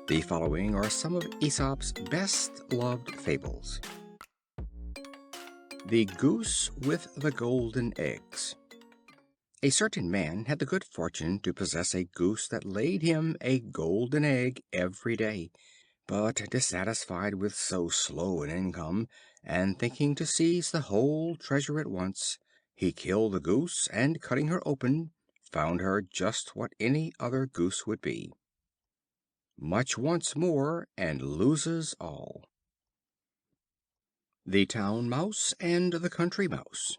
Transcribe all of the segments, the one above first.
The following are some of Aesop's best-loved fables. The Goose with the Golden Eggs. A certain man had the good fortune to possess a goose that laid him a golden egg every day, but dissatisfied with so slow an income, and thinking to seize the whole treasure at once, he killed the goose, and cutting her open, found her just what any other goose would be. Much wants more, and loses all. The Town Mouse and the Country Mouse.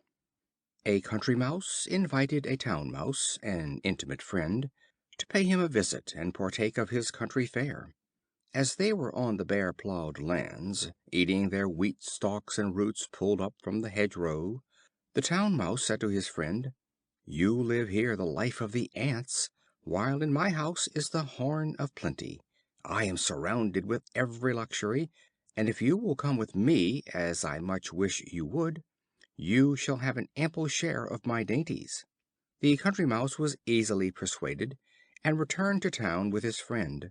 A Country Mouse invited a Town Mouse, an intimate friend, to pay him a visit and partake of his country fare. As they were on the bare plowed lands, eating their wheat stalks and roots pulled up from the hedgerow, the Town Mouse said to his friend, "You live here the life of the ants, while in my house is the horn of plenty. I am surrounded with every luxury, and if you will come with me, as I much wish you would, you shall have an ample share of my dainties." The Country Mouse was easily persuaded, and returned to town with his friend.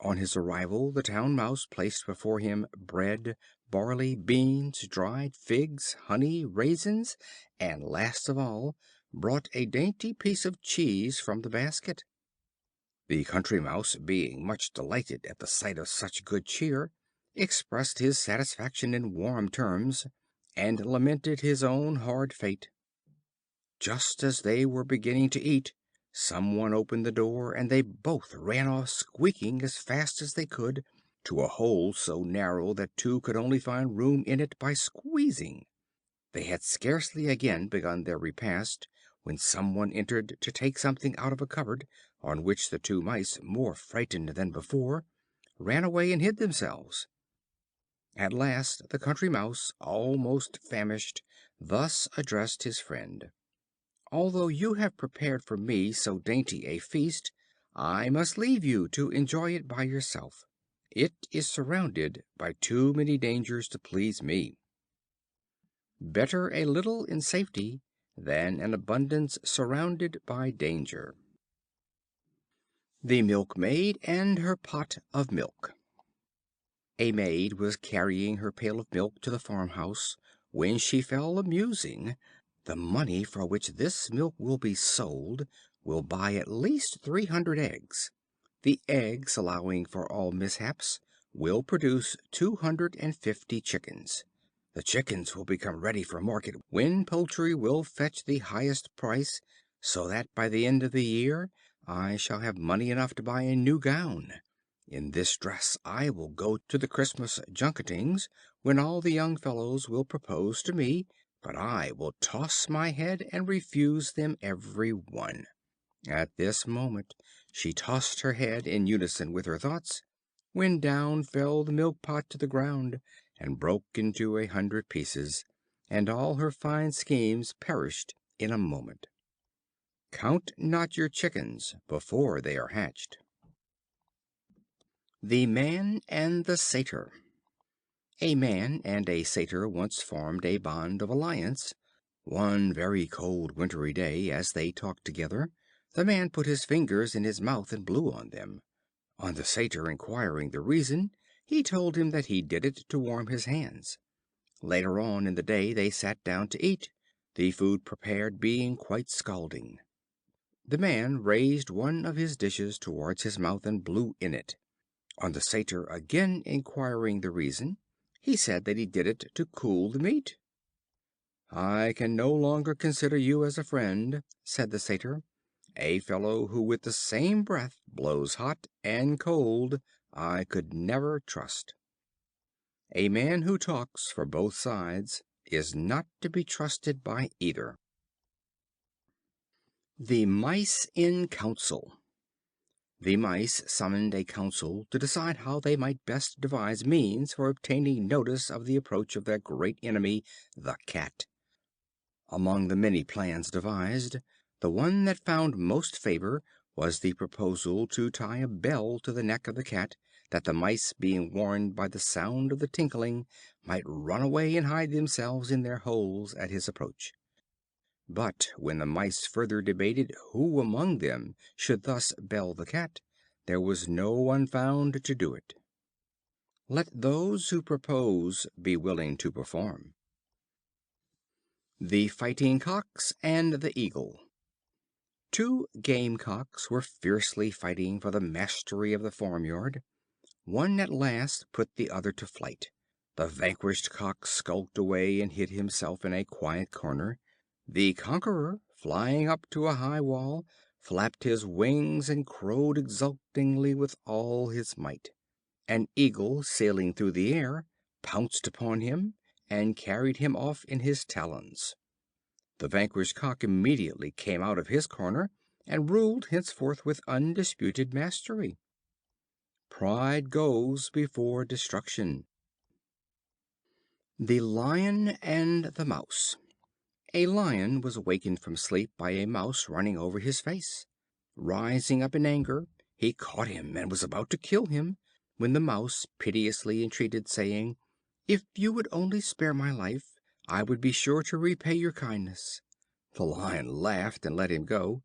On his arrival, the Town Mouse placed before him bread, barley, beans, dried figs, honey, raisins, and, last of all, brought a dainty piece of cheese from the basket. The Country Mouse, being much delighted at the sight of such good cheer, expressed his satisfaction in warm terms, and lamented his own hard fate. Just as they were beginning to eat, some one opened the door, and they both ran off squeaking as fast as they could, to a hole so narrow that two could only find room in it by squeezing. They had scarcely again begun their repast, when some one entered to take something out of a cupboard, on which the two mice, more frightened than before, ran away and hid themselves. At last the Country Mouse, almost famished, thus addressed his friend: "Although you have prepared for me so dainty a feast, I must leave you to enjoy it by yourself. It is surrounded by too many dangers to please me. Better a little in safety than an abundance surrounded by danger." The Milkmaid and her Pot of Milk. A maid was carrying her pail of milk to the farmhouse, when she fell a musing. "The money for which this milk will be sold will buy at least 300 eggs. The eggs, allowing for all mishaps, will produce 250 chickens. The chickens will become ready for market, when poultry will fetch the highest price, so that by the end of the year I shall have money enough to buy a new gown. In this dress I will go to the Christmas junketings, when all the young fellows will propose to me, but I will toss my head and refuse them every one." At this moment she tossed her head in unison with her thoughts, when down fell the milk pot to the ground, and broke into 100 pieces, and all her fine schemes perished in a moment. Count not your chickens before they are hatched. The Man and the Satyr. A Man and a Satyr once formed a bond of alliance. One very cold wintry day, as they talked together, the Man put his fingers in his mouth and blew on them. On the Satyr inquiring the reason, he told him that he did it to warm his hands. Later on in the day they sat down to eat, the food prepared being quite scalding. The Man raised one of his dishes towards his mouth and blew in it. On the Satyr again inquiring the reason, he said that he did it to cool the meat. "I can no longer consider you as a friend," said the Satyr. "A fellow who with the same breath blows hot and cold I could never trust. A man who talks for both sides is not to be trusted by either." The Mice in Council. The Mice summoned a council to decide how they might best devise means for obtaining notice of the approach of their great enemy, the Cat. Among the many plans devised, the one that found most favor was the proposal to tie a bell to the neck of the Cat, that the Mice, being warned by the sound of the tinkling, might run away and hide themselves in their holes at his approach. But when the Mice further debated who among them should thus bell the Cat, there was no one found to do it. Let those who propose be willing to perform. The Fighting Cocks and the Eagle. Two gamecocks were fiercely fighting for the mastery of the farmyard. One at last put the other to flight. The vanquished cock skulked away and hid himself in a quiet corner. The conqueror, flying up to a high wall, flapped his wings and crowed exultingly with all his might. An eagle, sailing through the air, pounced upon him and carried him off in his talons. The vanquished cock immediately came out of his corner and ruled henceforth with undisputed mastery. Pride goes before destruction. The Lion and the Mouse. A Lion was awakened from sleep by a Mouse running over his face. Rising up in anger, he caught him and was about to kill him, when the Mouse piteously entreated, saying, "If you would only spare my life, I would be sure to repay your kindness." The Lion laughed and let him go.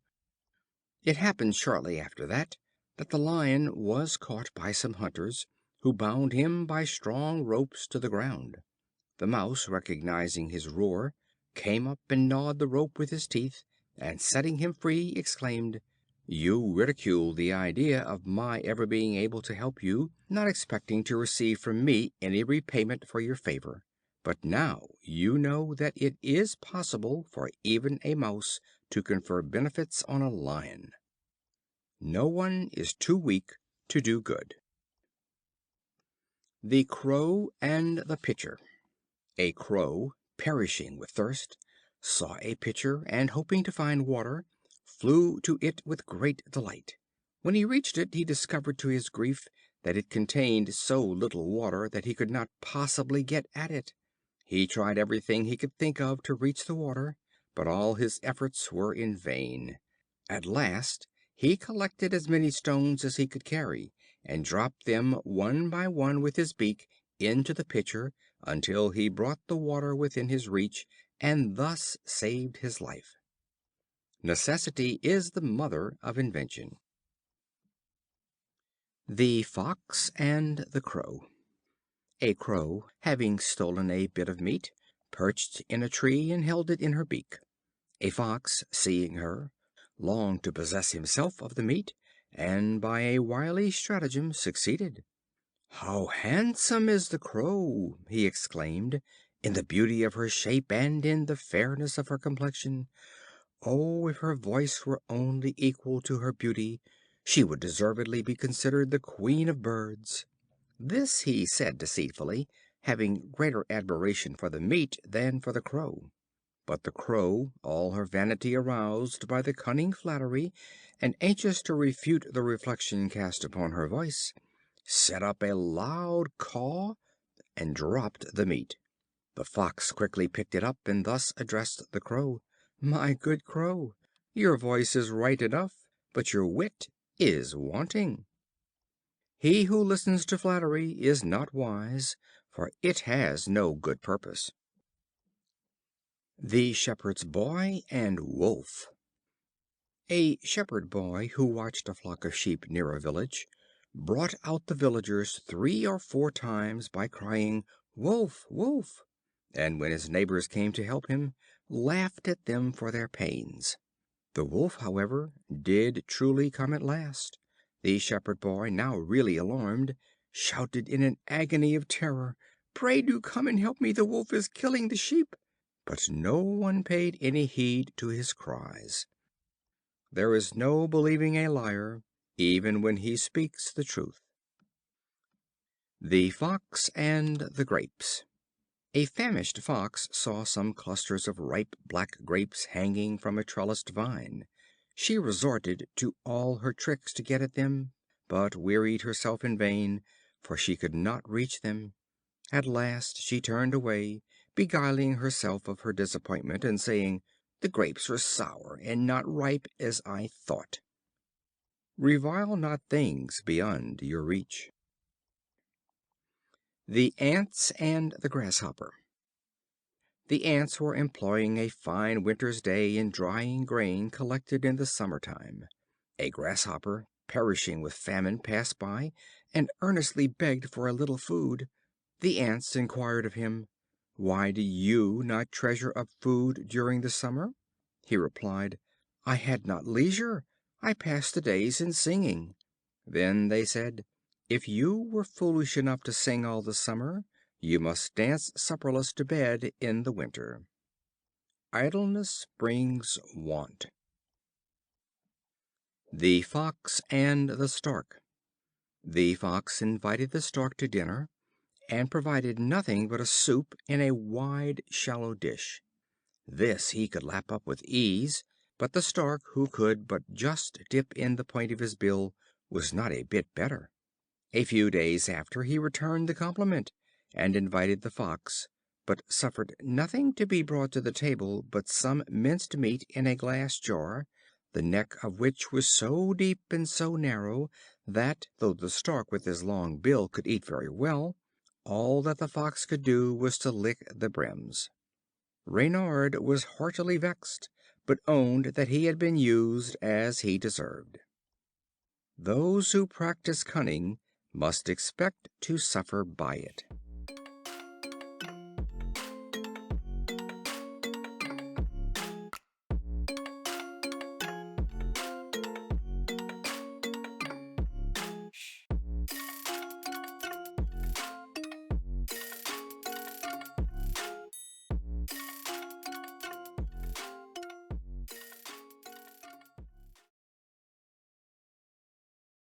It happened shortly after that the Lion was caught by some hunters, who bound him by strong ropes to the ground. The Mouse, recognizing his roar, came up and gnawed the rope with his teeth, and setting him free, exclaimed, "You ridicule the idea of my ever being able to help you, not expecting to receive from me any repayment for your favor. But now you know that it is possible for even a Mouse to confer benefits on a Lion. No one is too weak to do good." The Crow and the Pitcher. A Crow, perishing with thirst, saw a pitcher, and hoping to find water, flew to it with great delight. When he reached it, he discovered to his grief that it contained so little water that he could not possibly get at it. He tried everything he could think of to reach the water, but all his efforts were in vain. At last he collected as many stones as he could carry, and dropped them one by one with his beak into the pitcher, until he brought the water within his reach, and thus saved his life. Necessity is the mother of invention. The Fox and the Crow. A Crow, having stolen a bit of meat, perched in a tree and held it in her beak. A Fox, seeing her, longed to possess himself of the meat, and by a wily stratagem succeeded. "How handsome is the Crow!" he exclaimed, "in the beauty of her shape and in the fairness of her complexion. Oh, if her voice were only equal to her beauty, she would deservedly be considered the queen of birds." This he said deceitfully, having greater admiration for the meat than for the Crow. But the Crow, all her vanity aroused by the cunning flattery, and anxious to refute the reflection cast upon her voice, set up a loud caw and dropped the meat. The Fox quickly picked it up, and thus addressed the Crow: "My good Crow, your voice is right enough, but your wit is wanting. He who listens to flattery is not wise, for it has no good purpose." The Shepherd's Boy and Wolf. A shepherd boy, who watched a flock of sheep near a village, brought out the villagers 3 or 4 times by crying, "Wolf, wolf!" and when his neighbors came to help him, laughed at them for their pains. The wolf, however, did truly come at last. The shepherd boy, now really alarmed, shouted in an agony of terror, "Pray do come and help me, the wolf is killing the sheep!" But no one paid any heed to his cries. There is no believing a liar, even when he speaks the truth. The Fox and the Grapes. A famished Fox saw some clusters of ripe black grapes hanging from a trellised vine. She resorted to all her tricks to get at them, but wearied herself in vain, for she could not reach them. At last she turned away, beguiling herself of her disappointment, and saying, "The grapes are sour, and not ripe as I thought." Revile not things beyond your reach. The Ants and the Grasshopper. The Ants were employing a fine winter's day in drying grain collected in the summer time. A Grasshopper, perishing with famine passed by, and earnestly begged for a little food. The Ants inquired of him: "Why do you not treasure up food during the summer?" He replied: "I had not leisure. I passed the days in singing." Then they said: "If you were foolish enough to sing all the summer, you must dance supperless to bed in the winter." Idleness brings want. The Fox and the Stork. The Fox invited the Stork to dinner, and provided nothing but a soup in a wide, shallow dish. This he could lap up with ease, but the Stork, who could but just dip in the point of his bill, was not a bit better. A few days after he returned the compliment, and invited the Fox, but suffered nothing to be brought to the table but some minced meat in a glass jar, the neck of which was so deep and so narrow that, though the Stork with his long bill could eat very well, all that the Fox could do was to lick the brims. Reynard was heartily vexed, but owned that he had been used as he deserved. Those who practice cunning must expect to suffer by it.